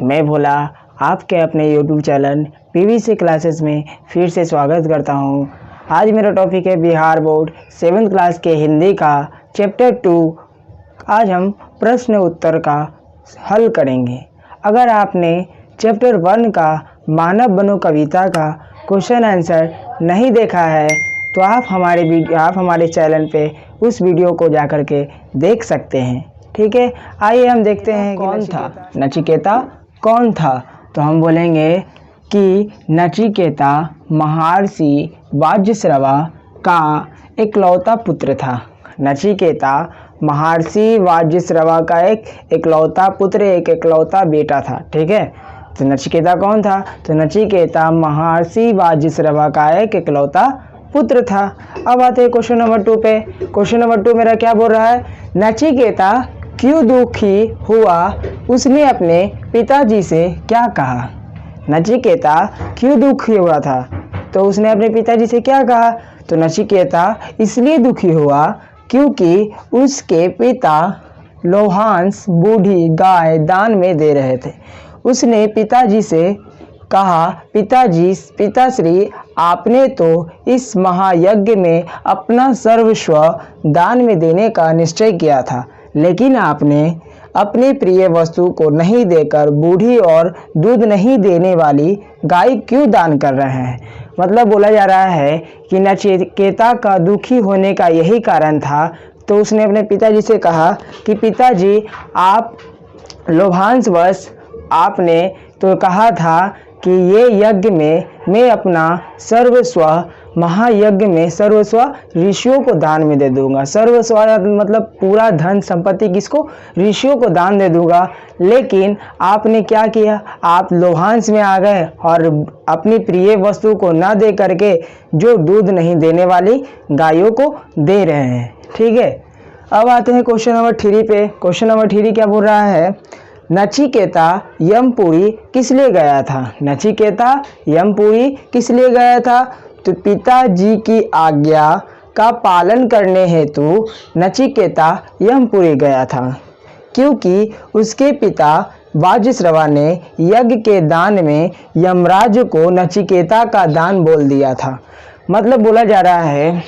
मैं भोला आपके अपने YouTube चैनल PVC क्लासेस में फिर से स्वागत करता हूं। आज मेरा टॉपिक है बिहार बोर्ड 7th क्लास के हिंदी का चैप्टर 2। आज हम प्रश्न उत्तर का हल करेंगे। अगर आपने चैप्टर 1 का मानव बनो कविता का क्वेश्चन आंसर नहीं देखा है तो आप हमारे चैनल पे उस वीडियो को जा कर के देख सकते हैं। ठीक है, आइए हम देखते हैं कौन था नचिकेता कौन था। तो हम बोलेंगे कि नचिकेता महर्षि वाजश्रवा का इकलौता पुत्र था। नचिकेता महर्षि वाजश्रवा का एक इकलौता पुत्र, एक इकलौता बेटा था। ठीक है, तो नचिकेता कौन था? तो नचिकेता महर्षि वाजश्रवा का एक इकलौता पुत्र था। अब आते हैं क्वेश्चन नंबर 2 पे। क्वेश्चन नंबर 2 मेरा क्या बोल रहा है? नचिकेता क्यों दुखी हुआ, उसने अपने पिताजी से क्या कहा? नचिकेता क्यों दुखी हुआ था तो उसने अपने पिताजी से क्या कहा? तो नचिकेता इसलिए दुखी हुआ क्योंकि उसके पिता लोहांस बूढ़ी गाय दान में दे रहे थे। उसने पिताजी से कहा, पिताश्री आपने तो इस महायज्ञ में अपना सर्वस्व दान में देने का निश्चय किया था, लेकिन आपने अपने प्रिय वस्तु को नहीं देकर बूढ़ी और दूध नहीं देने वाली गाय क्यों दान कर रहे हैं? मतलब बोला जा रहा है कि नचिकेता का दुखी होने का यही कारण था। तो उसने अपने पिताजी से कहा कि पिताजी आप लोभांशवश आपने तो कहा था कि ये यज्ञ में मैं अपना सर्वस्व महायज्ञ में सर्वस्व ऋषियों को दान में दे दूंगा। सर्वस्व मतलब पूरा धन संपत्ति किसको? ऋषियों को दान दे दूंगा। लेकिन आपने क्या किया? आप लोभांश में आ गए और अपनी प्रिय वस्तु को ना दे करके जो दूध नहीं देने वाली गायों को दे रहे हैं। ठीक है, अब आते हैं क्वेश्चन नंबर 3 पे। क्वेश्चन नंबर 3 क्या बोल रहा है? नचिकेता यमपुरी किस लिए गया था? नचिकेता यमपुरी किस लिए गया था? तो पिताजी की आज्ञा का पालन करने हेतु नचिकेता यमपुरी गया था, क्योंकि उसके पिता वाजश्रवा ने यज्ञ के दान में यमराज को नचिकेता का दान बोल दिया था। मतलब बोला जा रहा है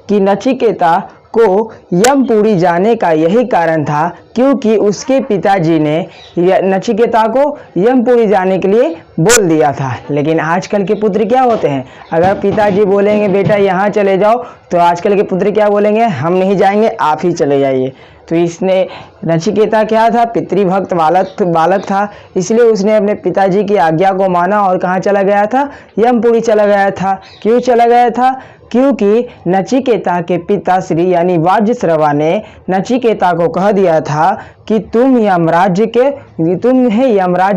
कि नचिकेता को यमपुरी जाने का यही कारण था क्योंकि उसके पिताजी ने नचिकेता को यमपुरी जाने के लिए बोल दिया था। लेकिन आजकल के पुत्र क्या होते हैं? अगर पिताजी बोलेंगे बेटा यहाँ चले जाओ तो आजकल के पुत्र क्या बोलेंगे? हम नहीं जाएंगे, आप ही चले जाइए। तो इसने नचिकेता क्या था? पितृभक्त बालक था, इसलिए उसने अपने पिताजी की आज्ञा को माना और कहाँ चला गया था? यमपुरी चला गया था। क्यों चला गया था? क्योंकि नचिकेता के पिताश्री यानी वाजश्रवा ने नचिकेता को कह दिया था कि तुम यमराज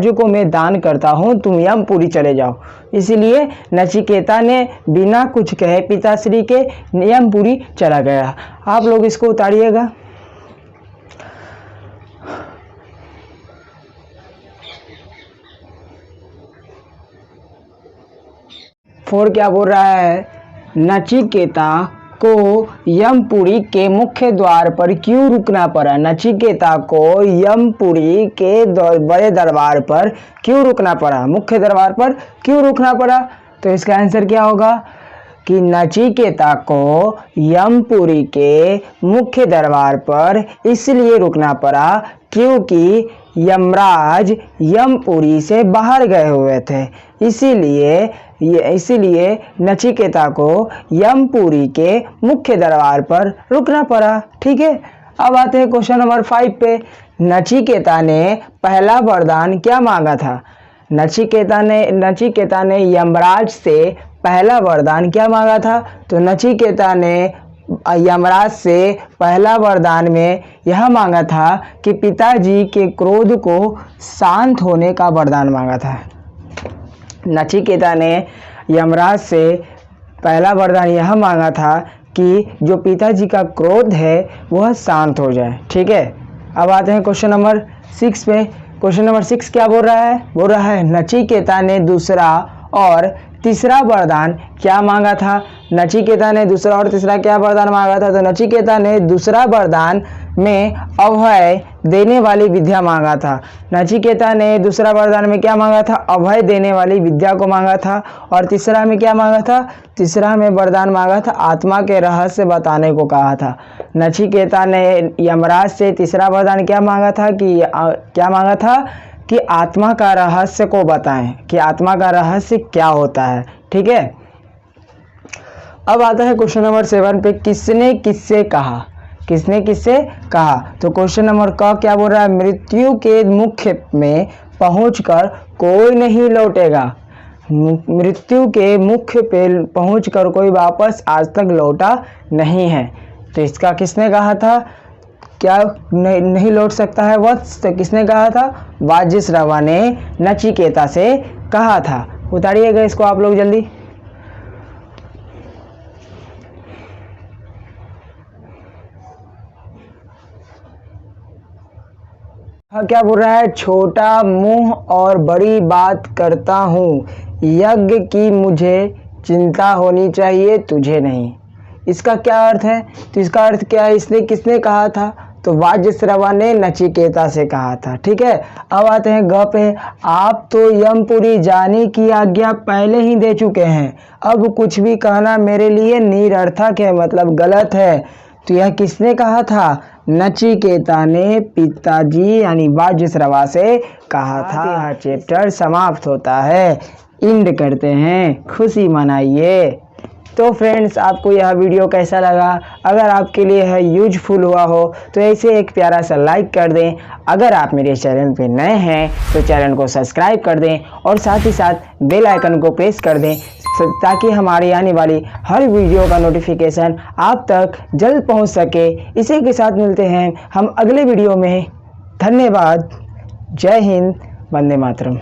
को मैं दान करता हूँ, तुम यमपुरी चले जाओ। इसलिए नचिकेता ने बिना कुछ कहे पिताश्री के यमपुरी चला गया। आप लोग इसको उतारिएगा। फोर क्या बोल रहा है? नचिकेता को यमपुरी के मुख्य द्वार पर क्यों रुकना पड़ा? नचिकेता को यमपुरी के बड़े दरबार पर क्यों रुकना पड़ा? मुख्य दरबार पर क्यों रुकना पड़ा? तो इसका आंसर क्या होगा कि नचिकेता को यमपुरी के मुख्य दरबार पर इसलिए रुकना पड़ा क्योंकि यमराज यमपुरी से बाहर गए हुए थे। इसीलिए नचिकेता को यमपुरी के मुख्य दरबार पर रुकना पड़ा। ठीक है, अब आते हैं क्वेश्चन नंबर 5 पे। नचिकेता ने पहला वरदान क्या मांगा था? नचिकेता ने यमराज से पहला वरदान क्या मांगा था? तो नचिकेता ने यमराज से पहला वरदान में यह मांगा था कि पिताजी के क्रोध को शांत होने का वरदान मांगा था। नचिकेता ने यमराज से पहला वरदान यह मांगा था कि जो पिताजी का क्रोध है वह शांत हो जाए। ठीक है, अब आते हैं क्वेश्चन नंबर 6 पे। क्वेश्चन नंबर 6 क्या बोल रहा है? बोल रहा है नचिकेता ने दूसरा और तीसरा वरदान क्या मांगा था? नचिकेता ने दूसरा और तीसरा क्या वरदान मांगा था? तो नचिकेता ने दूसरा वरदान में अभय देने वाली विद्या मांगा था। नचिकेता ने दूसरा वरदान में क्या मांगा था? अभय देने वाली विद्या को मांगा था। और तीसरा में क्या मांगा था? तीसरा में वरदान मांगा था, आत्मा के रहस्य बताने को कहा था। नचिकेता ने यमराज से तीसरा वरदान क्या मांगा था कि आत्मा का रहस्य को बताएं, कि आत्मा का रहस्य क्या होता है। ठीक है, अब आता है क्वेश्चन नंबर 7 पे, किसने किससे कहा? किसने किससे कहा? तो क्वेश्चन नंबर क क्या बोल रहा है? मृत्यु के मुख्य में पहुंचकर कोई नहीं लौटेगा। मृत्यु के मुख्य पे पहुंचकर कोई वापस आज तक लौटा नहीं है। तो इसका किसने कहा था? क्या नहीं लौट सकता है वत्स? तो किसने कहा था? वाजिश्रवा ने नचिकेता से कहा था। उतारिएगा इसको आप लोग जल्दी। क्या बोल रहा है? छोटा मुंह और बड़ी बात करता हूँ, यज्ञ की मुझे चिंता होनी चाहिए, तुझे नहीं। इसका क्या अर्थ है? तो इसका अर्थ क्या है? इसने किसने कहा था? तो वाजिश्रवा ने नचिकेता से कहा था। ठीक है, अब आते हैं ग पे। आप तो यमपुरी जाने की आज्ञा पहले ही दे चुके हैं, अब कुछ भी कहना मेरे लिए निरर्थक है, मतलब गलत है। तो यह किसने कहा था? नचिकेता ने पिताजी यानी वाजिश्रवा से कहा था। यह चैप्टर समाप्त होता है। एंड करते हैं, खुशी मनाइए। तो फ्रेंड्स, आपको यह वीडियो कैसा लगा? अगर आपके लिए यह यूजफुल हुआ हो तो ऐसे एक प्यारा सा लाइक कर दें। अगर आप मेरे चैनल पे नए हैं तो चैनल को सब्सक्राइब कर दें और साथ ही साथ बेल आइकन को प्रेस कर दें, ताकि हमारी आने वाली हर वीडियो का नोटिफिकेशन आप तक जल्द पहुंच सके। इसी के साथ मिलते हैं हम अगले वीडियो में। धन्यवाद। जय हिंद, वंदे मातरम।